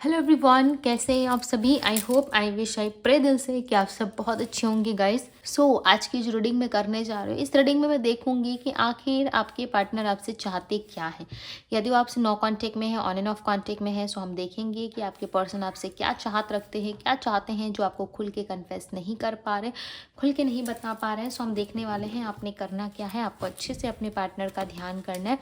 Hello everyone, कैसे हैं आप सभी। I hope, I wish, I pray दिल से कि आप सब बहुत अच्छे होंगे गाइस। आज की जो रीडिंग मैं करने जा रही हूँ, इस रीडिंग में मैं देखूंगी कि आखिर आपके पार्टनर आपसे चाहते क्या है। यदि वो आपसे नो कांटेक्ट में है, ऑन एंड ऑफ कांटेक्ट में है, सो हम देखेंगे कि आपके पर्सन आपसे क्या चाहत रखते हैं, क्या चाहते हैं जो आपको खुल के कन्फेस नहीं कर पा रहे, खुल के नहीं बता पा रहे हैं। सो हम देखने वाले हैं आपने करना क्या है। आपको अच्छे से अपने पार्टनर का ध्यान करना है।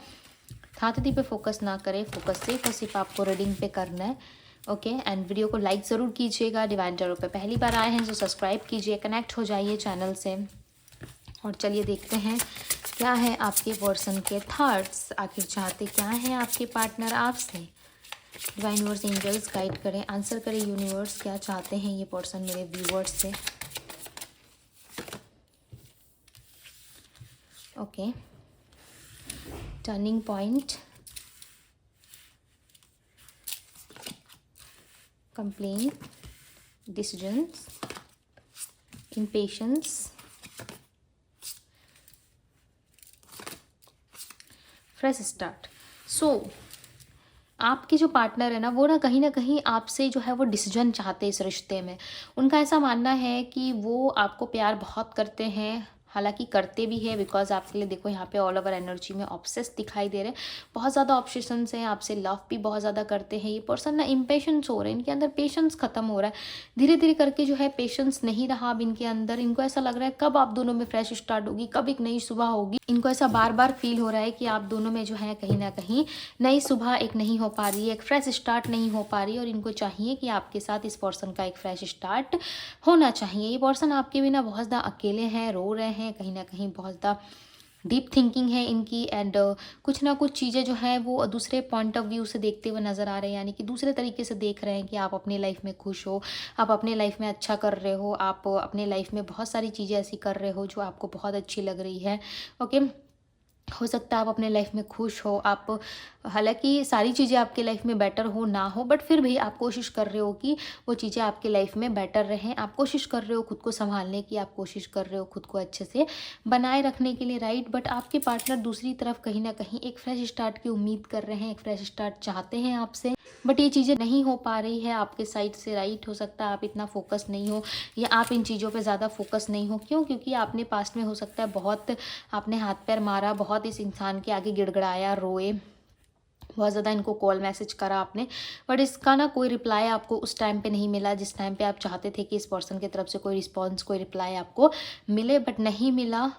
थातदी पे फोकस ना करें, फोकस सिर्फ और सिर्फ आपको रीडिंग पे करना है। ओके एंड वीडियो को लाइक ज़रूर कीजिएगा। डिवाइन टैरो पे पहली बार आए हैं तो सब्सक्राइब कीजिए, कनेक्ट हो जाइए चैनल से। और चलिए देखते हैं क्या है आपके पर्सन के थॉट्स, आखिर चाहते क्या है आपके पार्टनर आपसे। डिवाइन वर्स एंजल्स गाइड करें, आंसर करें यूनिवर्स, क्या चाहते हैं ये पर्सन मेरे व्यूवर्स से। Okay, turning point, complaint, decisions, impatience, fresh start। आपके जो पार्टनर है ना कहीं आपसे जो है वो डिसीजन चाहते हैं इस रिश्ते में। उनका ऐसा मानना है कि वो आपको प्यार बहुत करते हैं, हालांकि करते भी है, बिकॉज आपके लिए देखो यहाँ पे ऑल ओवर एनर्जी में ऑब्सेस दिखाई दे रहे हैं, बहुत ज़्यादा ऑब्सेशंस हैं, आपसे लव भी बहुत ज़्यादा करते हैं। ये पर्सन ना इम्पेशेंस हो रहे हैं, इनके अंदर पेशेंस खत्म हो रहा है धीरे धीरे करके, जो है पेशेंस नहीं रहा अब इनके अंदर। इनको ऐसा लग रहा है कब आप दोनों में फ्रेश स्टार्ट होगी, कब एक नई सुबह होगी। इनको ऐसा बार बार फील हो रहा है कि आप दोनों में जो है कहीं ना कहीं नई सुबह एक नहीं हो पा रही है, एक फ्रेश स्टार्ट नहीं हो पा रही है। और इनको चाहिए कि आपके साथ इस पर्सन का एक फ्रेश स्टार्ट होना चाहिए। ये पर्सन आपके बिना बहुत ज़्यादा अकेले हैं, रो रहे हैं, कहीं ना कहीं बहुत ज़्यादा डीप थिंकिंग है इनकी। एंड कुछ ना कुछ चीज़ें जो है वो दूसरे पॉइंट ऑफ व्यू से देखते हुए नज़र आ रहे हैं, यानी कि दूसरे तरीके से देख रहे हैं कि आप अपनी लाइफ में खुश हो, आप अपने लाइफ में अच्छा कर रहे हो, आप अपने लाइफ में बहुत सारी चीज़ें ऐसी कर रहे हो जो आपको बहुत अच्छी लग रही है। ओके, हो सकता है आप अपने लाइफ में खुश हो, आप हालांकि सारी चीज़ें आपके लाइफ में बेटर हो ना हो, बट फिर भी आप कोशिश कर रहे हो कि वो चीज़ें आपके लाइफ में बेटर रहें। आप कोशिश कर रहे हो खुद को संभालने की, आप कोशिश कर रहे हो खुद को अच्छे से बनाए रखने के लिए, राइट। बट आपके पार्टनर दूसरी तरफ कहीं ना कहीं एक फ्रेश स्टार्ट की उम्मीद कर रहे हैं, एक फ्रेश स्टार्ट चाहते हैं आपसे, बट ये चीज़ें नहीं हो पा रही है आपके साइड से, राइट। हो सकता है आप इतना फोकस नहीं हो या आप इन चीज़ों पे ज़्यादा फोकस नहीं हो। क्यों? क्योंकि आपने पास्ट में हो सकता है बहुत आपने हाथ पैर मारा, बहुत इस इंसान के आगे गिड़गिड़ाया, रोए, बहुत ज़्यादा इनको कॉल मैसेज करा आपने, बट इसका ना कोई रिप्लाई आपको उस टाइम पे नहीं मिला जिस टाइम पे आप चाहते थे कि इस पर्सन की तरफ से कोई रिस्पॉन्स, कोई रिप्लाई आपको मिले, बट नहीं मिला।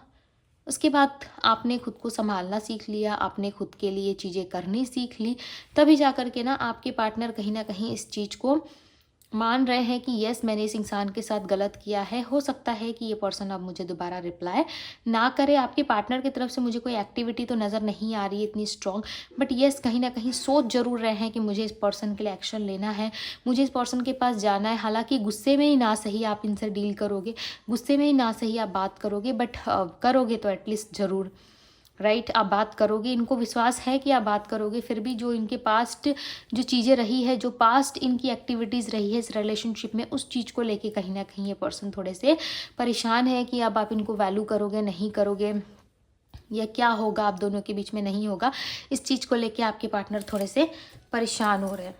उसके बाद आपने खुद को संभालना सीख लिया, आपने खुद के लिए चीज़ें करनी सीख ली, तभी जा कर के ना आपके पार्टनर कहीं ना कहीं इस चीज़ को मान रहे हैं कि यस, मैंने इस इंसान के साथ गलत किया है। हो सकता है कि ये पर्सन अब मुझे दोबारा रिप्लाई ना करे। आपके पार्टनर की तरफ से मुझे कोई एक्टिविटी तो नज़र नहीं आ रही है इतनी स्ट्रॉन्ग, बट यस, कहीं ना कहीं सोच जरूर रहे हैं कि मुझे इस पर्सन के लिए एक्शन लेना है, मुझे इस पर्सन के पास जाना है। हालांकि गुस्से में ही ना सही आप इनसे डील करोगे, गुस्से में ही ना सही आप बात करोगे, बट करोगे तो एटलीस्ट ज़रूर, राइट। आप बात करोगे, इनको विश्वास है कि आप बात करोगे। फिर भी जो इनके पास्ट जो चीज़ें रही है, जो पास्ट इनकी एक्टिविटीज़ रही है इस रिलेशनशिप में, उस चीज़ को लेके कहीं ना कहीं ये पर्सन थोड़े से परेशान है कि अब आप इनको वैल्यू करोगे नहीं करोगे, या क्या होगा आप दोनों के बीच में, नहीं होगा। इस चीज़ को लेके आपके पार्टनर थोड़े से परेशान हो रहे हैं,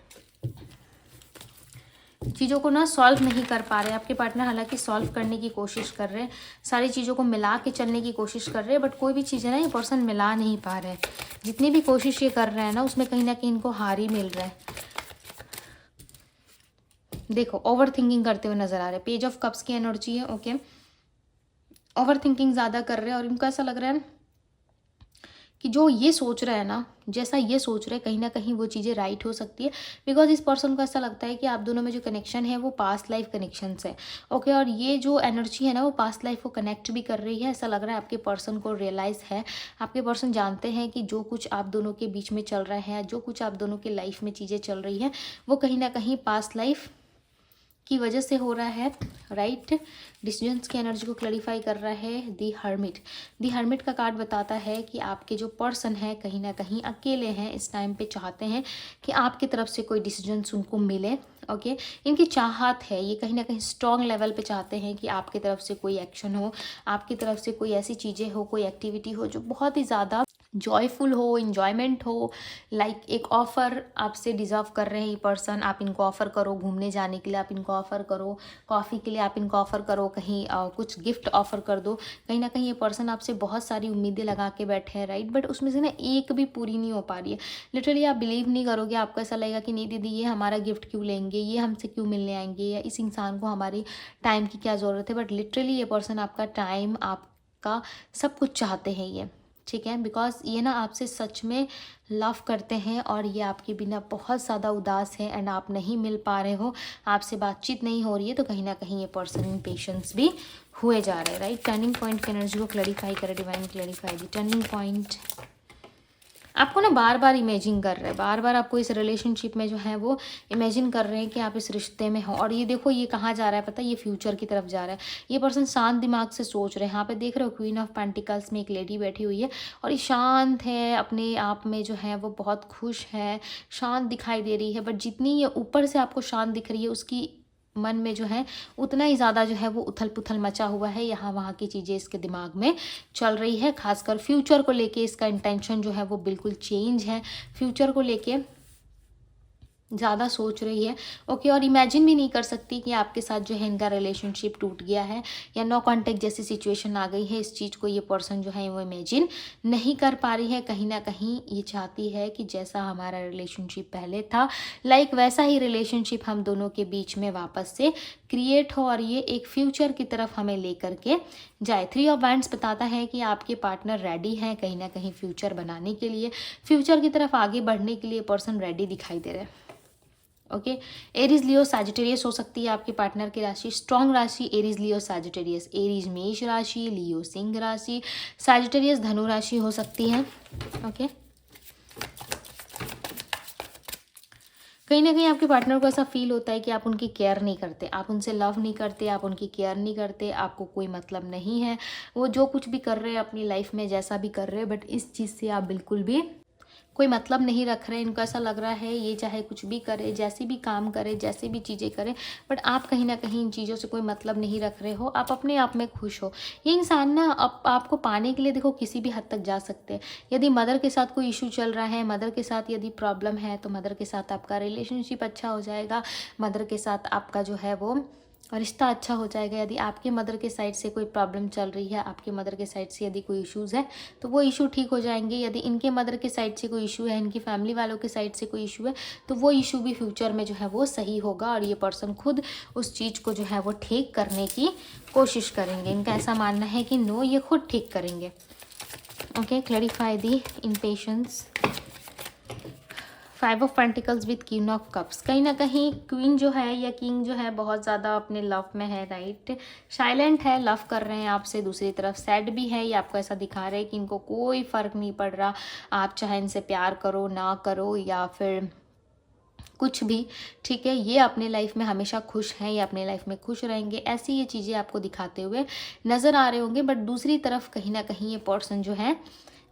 चीज़ों को ना सॉल्व नहीं कर पा रहे आपके पार्टनर। हालांकि सॉल्व करने की कोशिश कर रहे हैं, सारी चीज़ों को मिला के चलने की कोशिश कर रहे हैं, बट कोई भी चीज़ है ना ये पर्सन मिला नहीं पा रहे हैं। जितनी भी कोशिश ये कर रहे हैं ना उसमें कहीं ना कहीं इनको हार ही मिल रहा है। देखो, ओवर थिंकिंग करते हुए नजर आ रहे हैं, पेज ऑफ कप्स की एनर्जी है। ओके, ओवर थिंकिंग ज़्यादा कर रहे हैं और इनको ऐसा लग रहा है कि जो ये सोच रहा है ना, जैसा ये सोच रहे हैं, कहीं ना कहीं वो चीज़ें राइट हो सकती है। बिकॉज इस पर्सन को ऐसा लगता है कि आप दोनों में जो कनेक्शन है वो पास्ट लाइफ कनेक्शन है। ओके, और ये जो एनर्जी है ना वो पास्ट लाइफ को कनेक्ट भी कर रही है। ऐसा लग रहा है आपके पर्सन को रियलाइज़ है, आपके पर्सन जानते हैं कि जो कुछ आप दोनों के बीच में चल रहा है, जो कुछ आप दोनों के लाइफ में चीज़ें चल रही हैं, वो कहीं ना कहीं पास्ट लाइफ की वजह से हो रहा है, राइट। डिसीजंस की एनर्जी को क्लैरिफाई कर रहा है दी हर्मिट। दी हर्मिट का कार्ड बताता है कि आपके जो पर्सन है कहीं ना कहीं अकेले हैं इस टाइम पे, चाहते हैं कि आपकी तरफ से कोई डिसीजंस उनको मिले। ओके, इनकी चाहत है, ये कहीं ना कहीं स्ट्रॉन्ग लेवल पे चाहते हैं कि आपकी तरफ से कोई एक्शन हो, आपकी तरफ से कोई ऐसी चीज़ें हो, कोई एक्टिविटी हो जो बहुत ही ज़्यादा जॉयफुल हो, इंजॉयमेंट हो, लाइक एक ऑफ़र आपसे डिज़र्व कर रहे हैं ये पर्सन, आप इनको ऑफ़र करो घूमने जाने के लिए, आप इनको ऑफ़र करो कॉफ़ी के लिए, आप इनको ऑफ़र करो कहीं कुछ गिफ्ट ऑफ़र कर दो। कहीं ना कहीं ये पर्सन आपसे बहुत सारी उम्मीदें लगा के बैठे हैं, राइट, बट उसमें से ना एक भी पूरी नहीं हो पा रही है। लिटरली आप बिलीव नहीं करोगे, आपको ऐसा लगेगा कि नहीं दीदी ये हमारा गिफ्ट क्यों लेंगे, ये हमसे क्यों मिलने आएंगे, या इस इंसान को हमारी टाइम की क्या ज़रूरत है। बट लिटरली ये पर्सन आपका टाइम, आपका सब कुछ चाहते हैं ये, ठीक है, बिकॉज ये ना आपसे सच में लव करते हैं और ये आपके बिना बहुत ज़्यादा उदास है एंड आप नहीं मिल पा रहे हो, आपसे बातचीत नहीं हो रही है, तो कहीं ना कहीं ये पर्सन इम्पेशेंस भी हुए जा रहे हैं, राइट। टर्निंग पॉइंट की एनर्जी को क्लैरिफाई करे डिवाइन, क्लैरिफाई दी टर्निंग पॉइंट। आपको ना बार बार इमेजिन कर रहे हैं, बार बार आपको इस रिलेशनशिप में जो है वो इमेजिन कर रहे हैं कि आप इस रिश्ते में हो। और ये देखो ये कहाँ जा रहा है पता है, ये फ्यूचर की तरफ जा रहा है। ये पर्सन शांत दिमाग से सोच रहे हैं। यहाँ पे देख रहे हो क्वीन ऑफ पेंटिकल्स में एक लेडी बैठी हुई है और ये शांत है, अपने आप में जो है वो बहुत खुश है, शांत दिखाई दे रही है। बट जितनी ये ऊपर से आपको शांत दिख रही है, उसकी मन में जो है उतना ही ज़्यादा जो है वो उथल पुथल मचा हुआ है, यहाँ वहाँ की चीज़ें इसके दिमाग में चल रही है। खासकर फ्यूचर को लेके इसका इंटेंशन जो है वो बिल्कुल चेंज है, फ्यूचर को लेके ज़्यादा सोच रही है, ओके। और इमेजिन भी नहीं कर सकती कि आपके साथ जो है इनका रिलेशनशिप टूट गया है या नो कांटेक्ट जैसी सिचुएशन आ गई है। इस चीज़ को ये पर्सन जो है वो इमेजिन नहीं कर पा रही है। कहीं ना कहीं ये चाहती है कि जैसा हमारा रिलेशनशिप पहले था, लाइक वैसा ही रिलेशनशिप हम दोनों के बीच में वापस से क्रिएट हो और ये एक फ्यूचर की तरफ हमें लेकर के जाए। 3 ऑफ वैंड्स बताता है कि आपके पार्टनर रेडी हैं कहीं ना कहीं फ्यूचर बनाने के लिए, फ्यूचर की तरफ आगे बढ़ने के लिए पर्सन रेडी दिखाई दे रहे हैं, ओके। एरीज लियो सैजिटेरियस हो सकती है आपके पार्टनर की राशि, स्ट्रॉन्ग राशि एरीज लियो सैजिटेरियस। एरीज मेष राशि, लियो सिंह राशि, सैजिटेरियस धनु राशि हो सकती है, ओके। कहीं ना कहीं आपके पार्टनर को ऐसा फील होता है कि आप उनकी केयर नहीं करते, आप उनसे लव नहीं करते, आप उनकी केयर नहीं करते, आपको कोई मतलब नहीं है। वो जो कुछ भी कर रहे हैं अपनी लाइफ में, जैसा भी कर रहे हैं, बट इस चीज़ से आप बिल्कुल भी कोई मतलब नहीं रख रहे हैं। इनको ऐसा लग रहा है ये चाहे कुछ भी करे, जैसे भी काम करे, जैसे भी चीज़ें करे, बट आप कहीं ना कहीं इन चीज़ों से कोई मतलब नहीं रख रहे हो, आप अपने आप में खुश हो। ये इंसान ना आपको पाने के लिए देखो किसी भी हद तक जा सकते हैं। यदि मदर के साथ कोई इशू चल रहा है, मदर के साथ यदि प्रॉब्लम है, तो मदर के साथ आपका रिलेशनशिप अच्छा हो जाएगा, मदर के साथ आपका जो है वो रिश्ता अच्छा हो जाएगा। यदि आपके मदर के साइड से कोई प्रॉब्लम चल रही है, आपके मदर के साइड से यदि कोई इश्यूज़ है, तो वो इशू ठीक हो जाएंगे। यदि इनके मदर के साइड से कोई इशू है, इनकी फैमिली वालों के साइड से कोई इशू है, तो वो इशू भी फ्यूचर में जो है वो सही होगा और ये पर्सन खुद उस चीज़ को जो है वो ठीक करने की कोशिश करेंगे। इनका ऐसा मानना है कि नो, ये खुद ठीक करेंगे, okay. Clarify the impatience. 5 of pentacles with queen of cups. कहीं ना कहीं क्वीन जो है या किंग जो है बहुत ज़्यादा अपने लव में है, राइट, साइलेंट है, लव कर रहे हैं आपसे। दूसरी तरफ सैड भी है, ये आपको ऐसा दिखा रहे हैं कि इनको कोई फ़र्क नहीं पड़ रहा, आप चाहे इनसे प्यार करो ना करो या फिर कुछ भी, ठीक है, ये अपने लाइफ में हमेशा खुश हैं, ये अपने लाइफ में खुश रहेंगे, ऐसी ये चीज़ें आपको दिखाते हुए नज़र आ रहे होंगे। बट दूसरी तरफ कहीं ना कहीं ये पर्सन जो है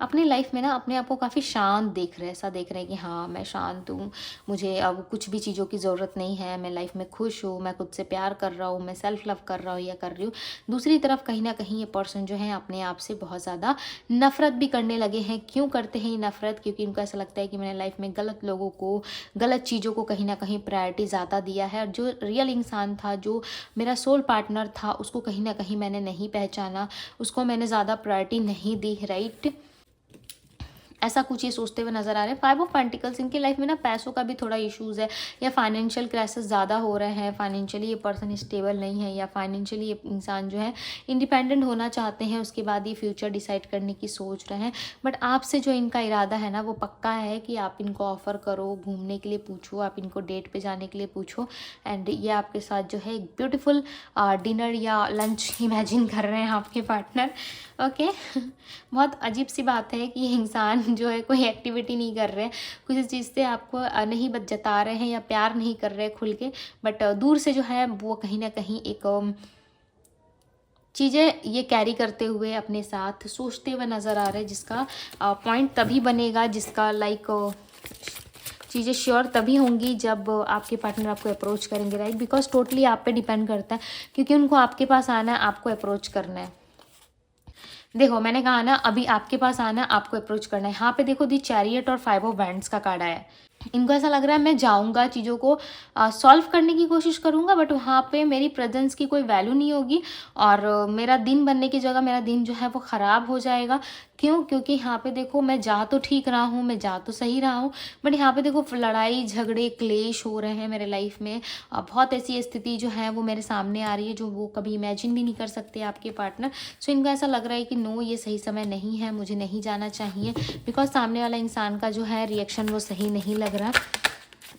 अपनी लाइफ में ना अपने आप को काफ़ी शांत देख रहे हैं, ऐसा देख रहे हैं कि हाँ मैं शांत हूँ, मुझे अब कुछ भी चीज़ों की ज़रूरत नहीं है, मैं लाइफ में खुश हूँ, मैं खुद से प्यार कर रहा हूँ, मैं सेल्फ लव कर रहा हूँ या कर रही हूँ। दूसरी तरफ कहीं ना कहीं ये पर्सन जो है अपने आप से बहुत ज़्यादा नफरत भी करने लगे हैं। क्यों करते हैं ये नफरत? क्योंकि इनको ऐसा लगता है कि मैंने लाइफ में गलत लोगों को, गलत चीज़ों को कहीं ना कहीं प्रायोरिटी ज़्यादा दिया है, और जो रियल इंसान था, जो मेरा सोल पार्टनर था, उसको कहीं ना कहीं मैंने नहीं पहचाना, उसको मैंने ज़्यादा प्रायोरिटी नहीं दी, राइट। ऐसा कुछ ये सोचते हुए नजर आ रहे हैं। 5 ऑफ पेंटिकल्स, इनकी लाइफ में ना पैसों का भी थोड़ा इश्यूज है या फाइनेंशियल क्राइसिस ज़्यादा हो रहे हैं, फाइनेंशियली ये पर्सन स्टेबल नहीं है या फाइनेंशियली ये इंसान जो है इंडिपेंडेंट होना चाहते हैं, उसके बाद ये फ्यूचर डिसाइड करने की सोच रहे हैं। बट आपसे जो इनका इरादा है ना वो पक्का है कि आप इनको ऑफ़र करो, घूमने के लिए पूछो, आप इनको डेट पे जाने के लिए पूछो, एंड ये आपके साथ जो है एक ब्यूटीफुल डिनर या लंच इमेजिन कर रहे हैं आपके पार्टनर, ओके। बहुत अजीब सी बात है कि ये इंसान जो है कोई एक्टिविटी नहीं कर रहे हैं, किसी चीज़ से आपको नहीं जता रहे हैं या प्यार नहीं कर रहे खुल के, बट दूर से जो है वो कहीं ना कहीं एक चीज़ें ये कैरी करते हुए अपने साथ सोचते हुए नज़र आ रहे हैं, जिसका पॉइंट तभी बनेगा, जिसका लाइक चीज़ें श्योर तभी होंगी जब आपके पार्टनर आपको अप्रोच करेंगे, राइट। बिकॉज टोटली आप पे डिपेंड करता है, क्योंकि उनको आपके पास आना है, आपको अप्रोच करना है। देखो मैंने कहा ना, अभी आपके पास आना, आपको अप्रोच करना है। यहाँ पे देखो दी चैरियट और 5 ऑफ वैंड्स का कार्ड आया है। इनको ऐसा लग रहा है मैं जाऊँगा, चीज़ों को सॉल्व करने की कोशिश करूँगा, बट वहाँ पे मेरी प्रेजेंस की कोई वैल्यू नहीं होगी और मेरा दिन बनने की जगह मेरा दिन जो है वो ख़राब हो जाएगा। क्यों? क्योंकि यहाँ पे देखो मैं जा तो ठीक रहा हूँ, मैं जा तो सही रहा हूँ, बट यहाँ पे देखो लड़ाई झगड़े क्लेश हो रहे हैं मेरे लाइफ में। बहुत ऐसी स्थिति जो है वो मेरे सामने आ रही है जो वो कभी इमेजिन भी नहीं कर सकते आपके पार्टनर। सो इनको ऐसा लग रहा है कि नो, ये सही समय नहीं है, मुझे नहीं जाना चाहिए, बिकॉज सामने वाला इंसान का जो है रिएक्शन वो सही नहीं लग रहा।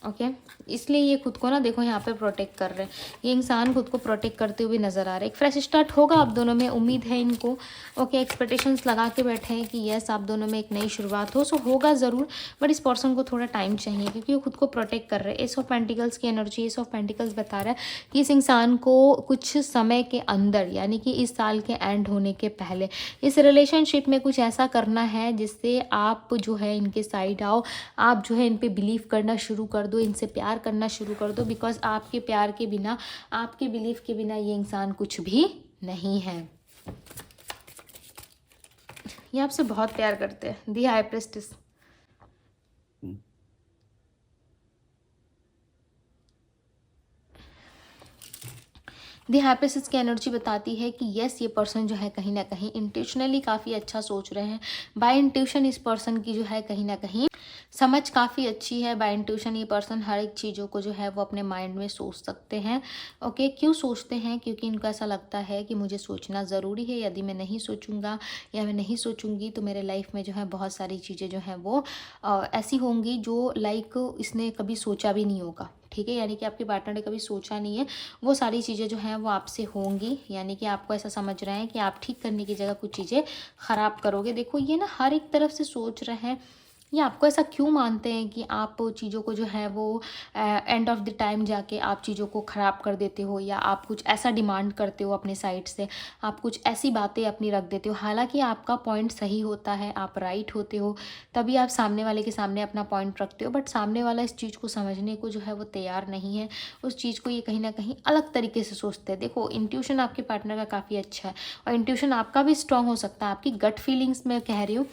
ओके, इसलिए ये खुद को ना देखो यहाँ पे प्रोटेक्ट कर रहे हैं। ये इंसान खुद को प्रोटेक्ट करते हुए नज़र आ रहा है। एक फ्रेश स्टार्ट होगा आप दोनों में, उम्मीद है इनको। ओके, एक्सपेक्टेशंस लगा के बैठे हैं कि यस आप दोनों में एक नई शुरुआत हो, सो होगा ज़रूर, बट इस पर्सन को थोड़ा टाइम चाहिए क्योंकि वो खुद को प्रोटेक्ट कर रहे हैं। एस ऑफ पेंटिकल्स की एनर्जी, एस ऑफ पेंटिकल्स बता रहा है कि इस इंसान को कुछ समय के अंदर, यानी कि इस साल के एंड होने के पहले इस रिलेशनशिप में कुछ ऐसा करना है जिससे आप जो है इनके साइड आओ, आप जो है इन पे बिलीव करना शुरू कर दो, इनसे प्यार करना शुरू कर दो, बिकॉज आपके प्यार के बिना, आपके बिलीफ के बिना ये इंसान कुछ भी नहीं है। ये आपसे बहुत प्यार करते हैं। दी हाई प्रेस्टिस, दी हैप्पीनेस की एनर्जी बताती है कि यस ये पर्सन जो है कहीं ना कहीं इंटेंशनली काफ़ी अच्छा सोच रहे हैं। बाय इंट्यूशन इस पर्सन की जो है कहीं ना कहीं समझ काफ़ी अच्छी है। बाय इंट्यूशन ये पर्सन हर एक चीज़ों को जो है वो अपने माइंड में सोच सकते हैं। ओके, क्यों सोचते हैं? क्योंकि इनको ऐसा लगता है कि मुझे सोचना ज़रूरी है, यदि मैं नहीं सोचूंगा या मैं नहीं सोचूंगी तो मेरे लाइफ में जो है बहुत सारी चीज़ें जो हैं वो ऐसी होंगी जो लाइक इसने कभी सोचा भी नहीं होगा। ठीक है, यानी कि आपके पार्टनर ने कभी सोचा नहीं है, वो सारी चीज़ें जो हैं वो आपसे होंगी। यानी कि आपको ऐसा समझ रहे हैं कि आप ठीक करने की जगह कुछ चीज़ें ख़राब करोगे। देखो ये ना हर एक तरफ से सोच रहे हैं। ये आपको ऐसा क्यों मानते हैं कि आप चीज़ों को जो है वो एंड ऑफ द टाइम जाके आप चीज़ों को ख़राब कर देते हो, या आप कुछ ऐसा डिमांड करते हो अपने साइड से, आप कुछ ऐसी बातें अपनी रख देते हो। हालांकि आपका पॉइंट सही होता है, आप राइट होते हो, तभी आप सामने वाले के सामने अपना पॉइंट रखते हो, बट सामने वाला इस चीज़ को समझने को जो है वो तैयार नहीं है। उस चीज़ को ये कहीं ना कहीं अलग तरीके से सोचते हैं। देखो इंट्यूशन आपके पार्टनर का काफ़ी अच्छा है और इंट्यूशन आपका भी स्ट्रांग हो सकता है। आपकी गट फीलिंग्स मैं कह रही हूँ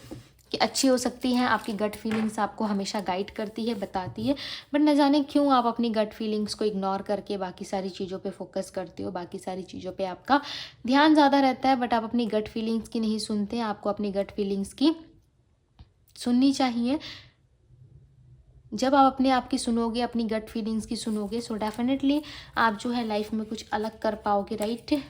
कि अच्छी हो सकती हैं। आपकी गट फीलिंग्स आपको हमेशा गाइड करती है, बताती है, बट न जाने क्यों आप अपनी गट फीलिंग्स को इग्नोर करके बाकी सारी चीज़ों पे फोकस करते हो। बाकी सारी चीज़ों पे आपका ध्यान ज़्यादा रहता है, बट आप अपनी गट फीलिंग्स की नहीं सुनते। आपको अपनी गट फीलिंग्स की सुननी चाहिए। जब आप अपने आप की सुनोगे, अपनी गट फीलिंग्स की सुनोगे, सो डेफिनेटली आप जो है लाइफ में कुछ अलग कर पाओगे, राइट।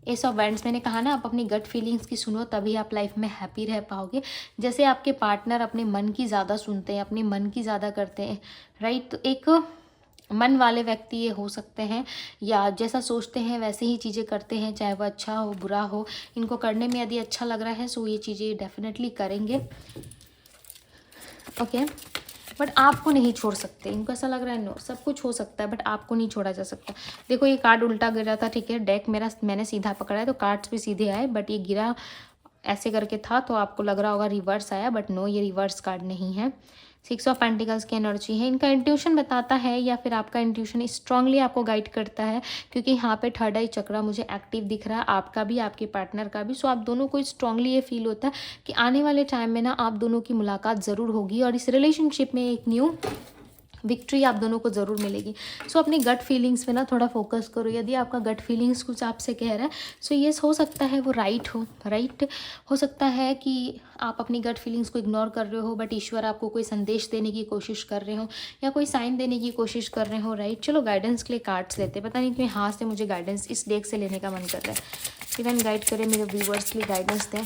एस ऑफ वैंड्स, मैंने कहा ना आप अपनी गट फीलिंग्स की सुनो, तभी आप लाइफ में हैप्पी रह पाओगे। जैसे आपके पार्टनर अपने मन की ज़्यादा सुनते हैं, अपने मन की ज़्यादा करते हैं, राइट, तो एक मन वाले व्यक्ति ये हो सकते हैं, या जैसा सोचते हैं वैसे ही चीज़ें करते हैं, चाहे वो अच्छा हो बुरा हो। इनको करने में यदि अच्छा लग रहा है सो ये चीज़ें डेफिनेटली करेंगे। ओके, बट आपको नहीं छोड़ सकते। इनको ऐसा लग रहा है नो, सब कुछ हो सकता है बट आपको नहीं छोड़ा जा सकता। देखो ये कार्ड उल्टा गिरा था, ठीक है, डेक मेरा मैंने सीधा पकड़ा है तो कार्ड्स भी सीधे आए, बट ये गिरा ऐसे करके था तो आपको लग रहा होगा रिवर्स आया, बट नो, ये रिवर्स कार्ड नहीं है। 6 ऑफ पेंटिकल्स की एनर्जी है। इनका इंट्यूशन बताता है, या फिर आपका इंट्यूशन स्ट्रांगली आपको गाइड करता है, क्योंकि यहाँ पे थर्ड आई चक्रा मुझे एक्टिव दिख रहा है, आपका भी आपके पार्टनर का भी। सो आप दोनों को स्ट्रांगली ये फील होता है कि आने वाले टाइम में ना आप दोनों की मुलाकात ज़रूर होगी और इस रिलेशनशिप में एक न्यू विक्ट्री आप दोनों को ज़रूर मिलेगी। सो अपनी गट फीलिंग्स पे ना थोड़ा फोकस करो। यदि आपका गट फीलिंग्स कुछ आपसे कह रहा है सो येस, हो सकता है वो राइट हो सकता है कि आप अपनी गट फीलिंग्स को इग्नोर कर रहे हो, बट ईश्वर आपको कोई संदेश देने की कोशिश कर रहे हो या कोई साइन देने की कोशिश कर रहे हो, राइट। चलो गाइडेंस के लिए कार्ड्स लेते, पता नहीं क्यों हाथ से मुझे गाइडेंस इस डेक से लेने का मन कर रहा है। इवन गाइड करें, मेरे व्यूवर्स के लिए गाइडेंस दें।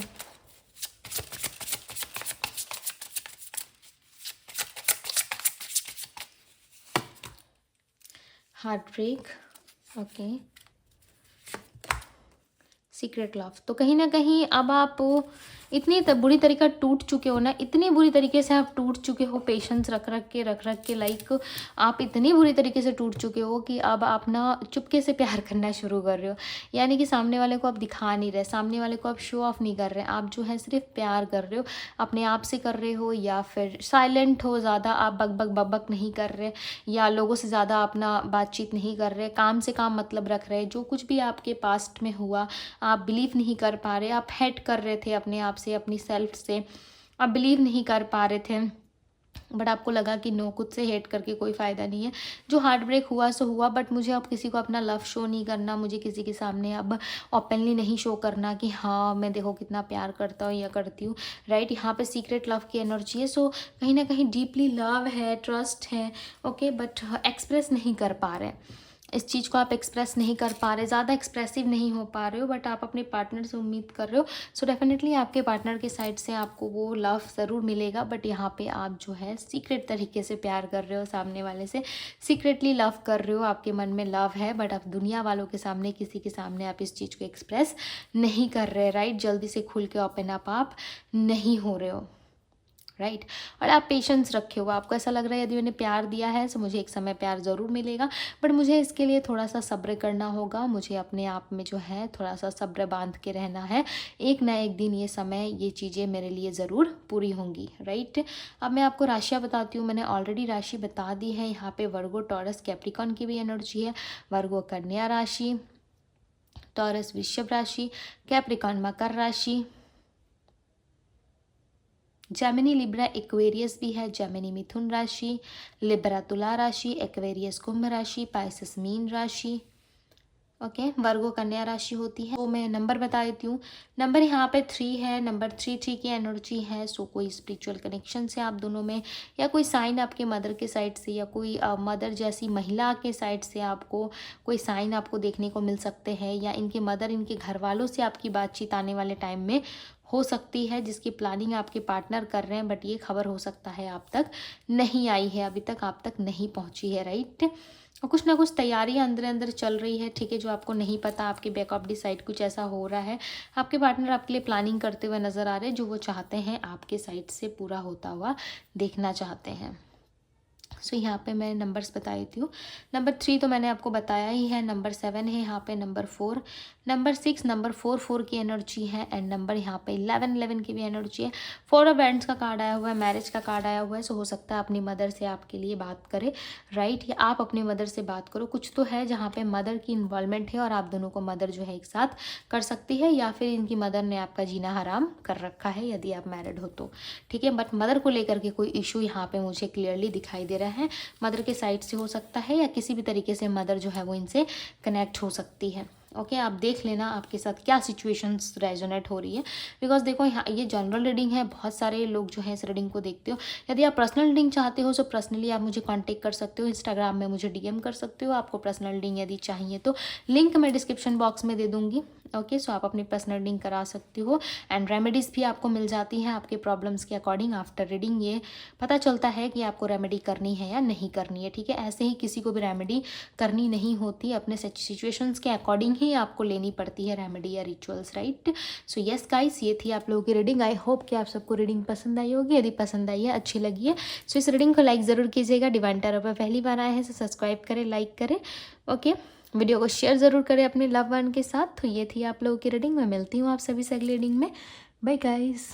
Heart break, okay, secret love. तो कहीं ना कहीं अब आप इतनी बुरी तरीका टूट चुके हो ना, इतनी बुरी तरीके से आप टूट चुके हो, पेशेंस रख रख के लाइक आप इतनी बुरी तरीके से टूट चुके हो कि अब आप ना चुपके से प्यार करना शुरू कर रहे हो। यानी कि सामने वाले को आप दिखा नहीं रहे, सामने वाले को आप शो ऑफ नहीं कर रहे, आप जो है सिर्फ प्यार कर रहे हो, अपने आप से कर रहे हो, या फिर साइलेंट हो, ज़्यादा आप बक नहीं कर रहे, या लोगों से ज़्यादा अपना बातचीत नहीं कर रहे, काम से काम मतलब रख रहे। जो कुछ भी आपके पास्ट में हुआ आप बिलीव नहीं कर पा रहे, आप हेट कर रहे थे अपने आप से, अपनी सेल्फ से आप बिलीव नहीं कर पा रहे थे, बट आपको लगा कि नो, खुद से हेट करके कोई फ़ायदा नहीं है। जो हार्ट ब्रेक हुआ सो हुआ, बट मुझे अब किसी को अपना लव शो नहीं करना, मुझे किसी के सामने अब ओपनली नहीं शो करना कि हाँ मैं देखो कितना प्यार करता हूँ या करती हूँ, राइट। यहाँ पे सीक्रेट लव की एनर्जी है, सो कहीं ना कहीं डीपली लव है, ट्रस्ट है, ओके, बट एक्सप्रेस नहीं कर पा रहे, इस चीज़ को आप एक्सप्रेस नहीं कर पा रहे, ज़्यादा एक्सप्रेसिव नहीं हो पा रहे हो, बट आप अपने पार्टनर से उम्मीद कर रहे हो। सो डेफिनेटली आपके पार्टनर के साइड से आपको वो लव ज़रूर मिलेगा, बट यहाँ पे आप जो है सीक्रेट तरीके से प्यार कर रहे हो, सामने वाले से सीक्रेटली लव कर रहे हो, आपके मन में लव है, बट आप दुनिया वालों के सामने, किसी के सामने आप इस चीज़ को एक्सप्रेस नहीं कर रहे, राइट। जल्दी से खुल के ओपन अप आप नहीं हो रहे हो, राइट। और आप पेशेंस रखे हो, आपको ऐसा लग रहा है यदि मैंने प्यार दिया है तो मुझे एक समय प्यार ज़रूर मिलेगा, बट मुझे इसके लिए थोड़ा सा सब्र करना होगा, मुझे अपने आप में जो है थोड़ा सा सब्र बांध के रहना है, एक ना एक दिन ये समय, ये चीज़ें मेरे लिए ज़रूर पूरी होंगी, राइट। अब मैं आपको राशियाँ बताती हूँ, मैंने ऑलरेडी राशि बता दी है। यहाँ पे वर्गो, टॉरस, कैप्रिकॉन की भी एनर्जी है। वर्गो कन्या राशि, टॉरस वृषभ राशि, कैप्रिकॉन मकर राशि, जेमिनी लिब्रा एक्वेरियस भी है, जेमिनी मिथुन राशि, लिब्रा तुला राशि, एक्वेरियस कुंभ राशि, पाइसेस मीन राशि, ओके। वर्गो कन्या राशि होती है। तो मैं नंबर बता देती हूँ, नंबर यहाँ पे 3 है, नंबर 3 की एनर्जी है। सो कोई स्पिरिचुअल कनेक्शन से आप दोनों में, या कोई साइन आपके मदर के साइड से, या कोई मदर जैसी महिला के साइड से आपको कोई साइन आपको देखने को मिल सकते हैं, या इनके मदर, इनके घर वालों से आपकी बातचीत आने वाले टाइम में हो सकती है, जिसकी प्लानिंग आपके पार्टनर कर रहे हैं, बट ये खबर हो सकता है आप तक नहीं आई है, अभी तक आप तक नहीं पहुंची है, राइट। और कुछ ना कुछ तैयारी अंदर अंदर चल रही है, ठीक है, जो आपको नहीं पता, आपके बैक ऑफ द साइड कुछ ऐसा हो रहा है, आपके पार्टनर आपके लिए प्लानिंग करते हुए नज़र आ रहे हैं, जो वो चाहते हैं आपके साइड से पूरा होता हुआ देखना चाहते हैं। सो यहाँ पे मैं नंबर्स बता देती हूँ। नंबर 3 तो मैंने आपको बताया ही है, नंबर 7 है यहाँ पे, नंबर 4, नंबर 6, नंबर 4 की एनर्जी है, एंड नंबर यहाँ पे 11 की भी एनर्जी है। 4 ऑफ वैंड्स का कार्ड आया हुआ है, मैरिज का कार्ड आया हुआ है। सो हो सकता है अपनी मदर से आपके लिए बात करे, राइट, या आप अपने मदर से बात करो। कुछ तो है जहाँ पे मदर की इन्वॉल्वमेंट है, और आप दोनों को मदर जो है एक साथ कर सकती है, या फिर इनकी मदर ने आपका जीना हराम कर रखा है यदि आप मैरिड हो तो, ठीक है। बट मदर को लेकर के कोई इशू यहाँ पे मुझे क्लियरली दिखाई दे रहा है, मदर के साइड से हो सकता है, या किसी भी तरीके से मदर जो है वो इनसे कनेक्ट हो सकती है, ओके। आप देख लेना आपके साथ क्या सिचुएशंस रेजोनेट हो रही है, बिकॉज देखो यहाँ ये जनरल रीडिंग है, बहुत सारे लोग जो है इस रीडिंग को देखते हो। यदि आप पर्सनल रीडिंग चाहते हो तो पर्सनली आप मुझे कांटेक्ट कर सकते हो, इंस्टाग्राम में मुझे डीएम कर सकते हो। आपको पर्सनल रीडिंग यदि चाहिए तो लिंक मैं डिस्क्रिप्शन बॉक्स में दे दूँगी, ओके। सो आप अपनी पर्सनल रीडिंग करा सकती हो, एंड रेमेडीज़ भी आपको मिल जाती हैं आपके प्रॉब्लम्स के अकॉर्डिंग। आफ्टर रीडिंग ये पता चलता है कि आपको रेमेडी करनी है या नहीं करनी है, ठीक है। ऐसे ही किसी को भी रेमेडी करनी नहीं होती, अपने सिचुएशंस के अकॉर्डिंग ही आपको लेनी पड़ती है रेमेडी या rituals, right. So yes guys, ये थी आप लोगों की रीडिंग। आई होप कि आप सबको रीडिंग पसंद आई होगी। यदि पसंद आई है, अच्छी लगी है, सो इस रीडिंग को लाइक ज़रूर कीजिएगा। डिवाइन टैरो पर पहली बार आए हैं तो सब्सक्राइब करें, लाइक करें, ओके। वीडियो को शेयर ज़रूर करें अपने लव वन के साथ। तो ये थी आप लोगों की रीडिंग। मैं मिलती हूँ आप सभी से अगली रीडिंग में। Bye guys.